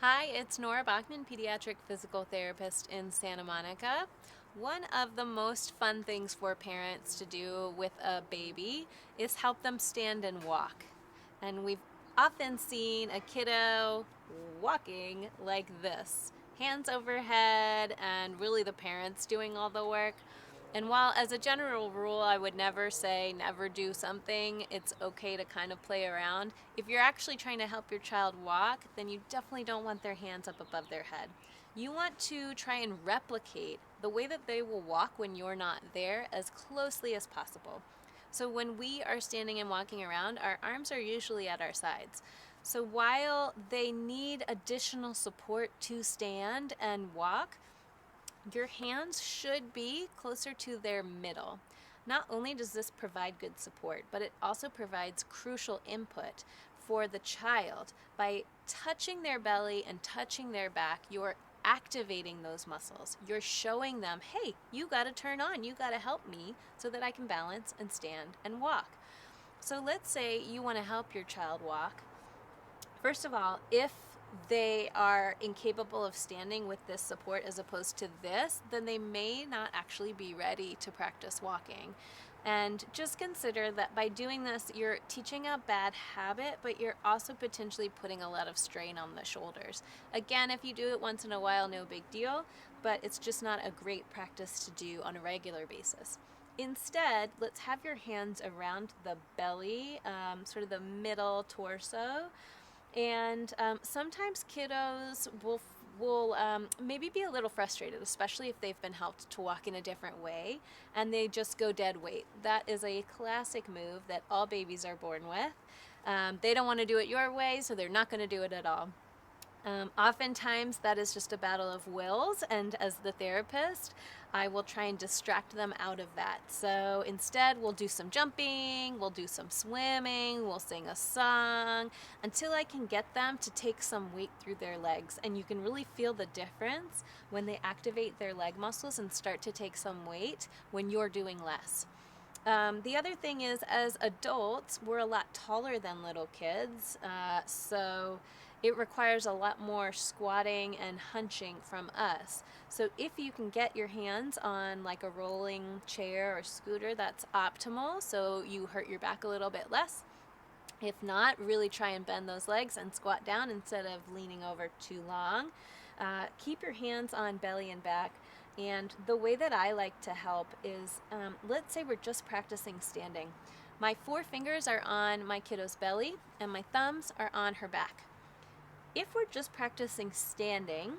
Hi, it's Nora Bachman, pediatric physical therapist in Santa Monica. One of the most fun things for parents to do with a baby is help them stand and walk. And we've often seen a kiddo walking like this, hands overhead, and really the parents doing all the work. And while, as a general rule, I would never say never do something, it's okay to kind of play around. If you're actually trying to help your child walk, then you definitely don't want their hands up above their head. You want to try and replicate the way that they will walk when you're not there as closely as possible. So when we are standing and walking around, our arms are usually at our sides. So while they need additional support to stand and walk, your hands should be closer to their middle. Not only does this provide good support, but it also provides crucial input for the child. By touching their belly and touching their back, you're activating those muscles. You're showing them, hey, you got to turn on, you got to help me so that I can balance and stand and walk. So let's say you want to help your child walk. First of all, if they are incapable of standing with this support as opposed to this, then they may not actually be ready to practice walking. And just consider that by doing this, you're teaching a bad habit, but you're also potentially putting a lot of strain on the shoulders. Again, if you do it once in a while, no big deal, but it's just not a great practice to do on a regular basis. Instead, let's have your hands around the belly, sort of the middle torso, and sometimes kiddos will maybe be a little frustrated, especially if they've been helped to walk in a different way and they just go dead weight. That is a classic move that all babies are born with. They don't want to do it your way, so they're not going to do it at all. Oftentimes, that is just a battle of wills, and as the therapist, I will try and distract them out of that. So instead, we'll do some jumping, we'll do some swimming, we'll sing a song until I can get them to take some weight through their legs. And you can really feel the difference when they activate their leg muscles and start to take some weight when you're doing less. The other thing is, as adults, we're a lot taller than little kids, so it requires a lot more squatting and hunching from us. So if you can get your hands on like a rolling chair or scooter, that's optimal, so you hurt your back a little bit less. If not, really try and bend those legs and squat down instead of leaning over too long. Keep your hands on belly and back. And the way that I like to help is, let's say we're just practicing standing. My four fingers are on my kiddo's belly and my thumbs are on her back. If we're just practicing standing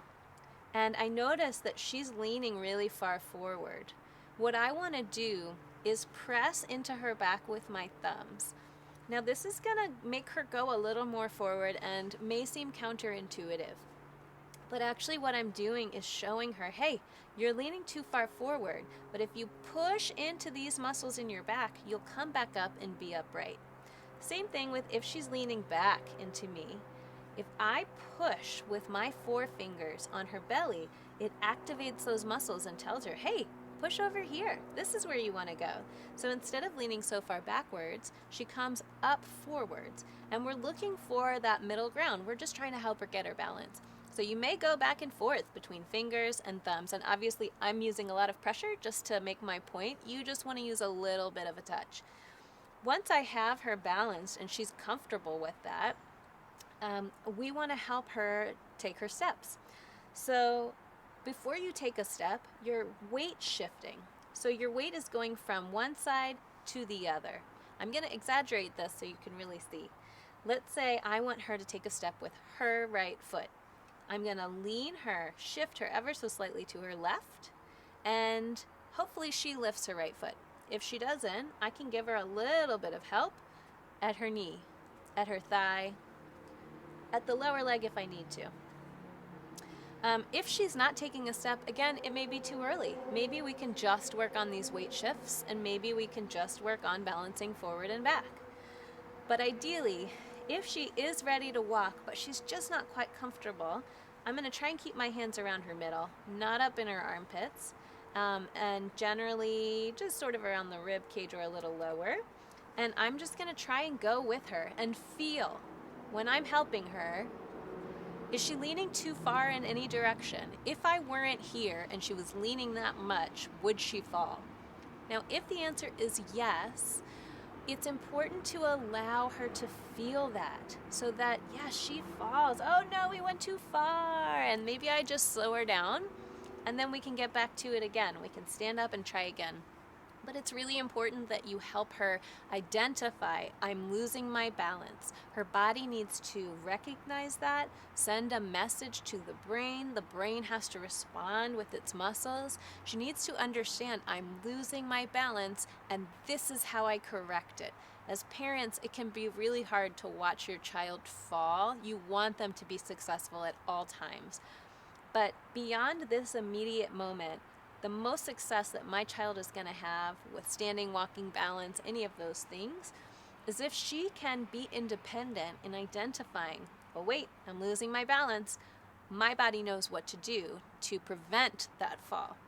and I notice that she's leaning really far forward, what I want to do is press into her back with my thumbs. Now this is going to make her go a little more forward and may seem counterintuitive. But actually what I'm doing is showing her, hey, you're leaning too far forward, but if you push into these muscles in your back, you'll come back up and be upright. Same thing with if she's leaning back into me. If I push with my four fingers on her belly, it activates those muscles and tells her, hey, push over here. This is where you want to go. So instead of leaning so far backwards, she comes up forwards. And we're looking for that middle ground. We're just trying to help her get her balance. So you may go back and forth between fingers and thumbs. And obviously I'm using a lot of pressure just to make my point. You just want to use a little bit of a touch. Once I have her balanced and she's comfortable with that, we want to help her take her steps. So before you take a step, you're weight shifting. So your weight is going from one side to the other. I'm going to exaggerate this so you can really see. Let's say I want her to take a step with her right foot. I'm going to lean her, shift her ever so slightly to her left, and hopefully she lifts her right foot. If she doesn't, I can give her a little bit of help at her knee, at her thigh, at the lower leg if I need to. If she's not taking a step, again, it may be too early. Maybe we can just work on these weight shifts, and maybe we can just work on balancing forward and back. But ideally, if she is ready to walk, but she's just not quite comfortable, I'm going to try and keep my hands around her middle, not up in her armpits, and generally just sort of around the rib cage or a little lower. And I'm just going to try and go with her and feel when I'm helping her Is she leaning too far in any direction? If I weren't here and she was leaning that much, would she fall? Now, if the answer is yes, it's important to allow her to feel that so that, yeah, she falls. Oh no, we went too far. And maybe I just slow her down and then we can get back to it again. We can stand up and try again. But it's really important that you help her identify, I'm losing my balance. Her body needs to recognize that, send a message to the brain. The brain has to respond with its muscles. She needs to understand, I'm losing my balance, and this is how I correct it. As parents, it can be really hard to watch your child fall. You want them to be successful at all times. But beyond this immediate moment, the most success that my child is going to have with standing, walking, balance, any of those things, is if she can be independent in identifying, oh wait, I'm losing my balance. My body knows what to do to prevent that fall.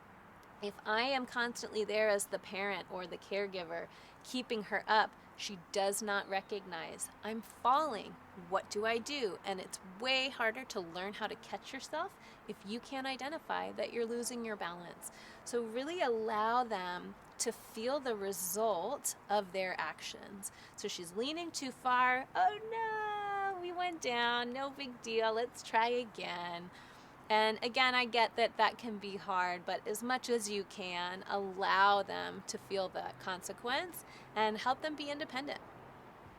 If I am constantly there as the parent or the caregiver, keeping her up, she does not recognize, I'm falling. What do I do? And it's way harder to learn how to catch yourself if you can't identify that you're losing your balance. So really allow them to feel the result of their actions. So she's leaning too far. Oh no, we went down. No big deal. Let's try again. And again, I get that that can be hard, but as much as you can, allow them to feel the consequence and help them be independent.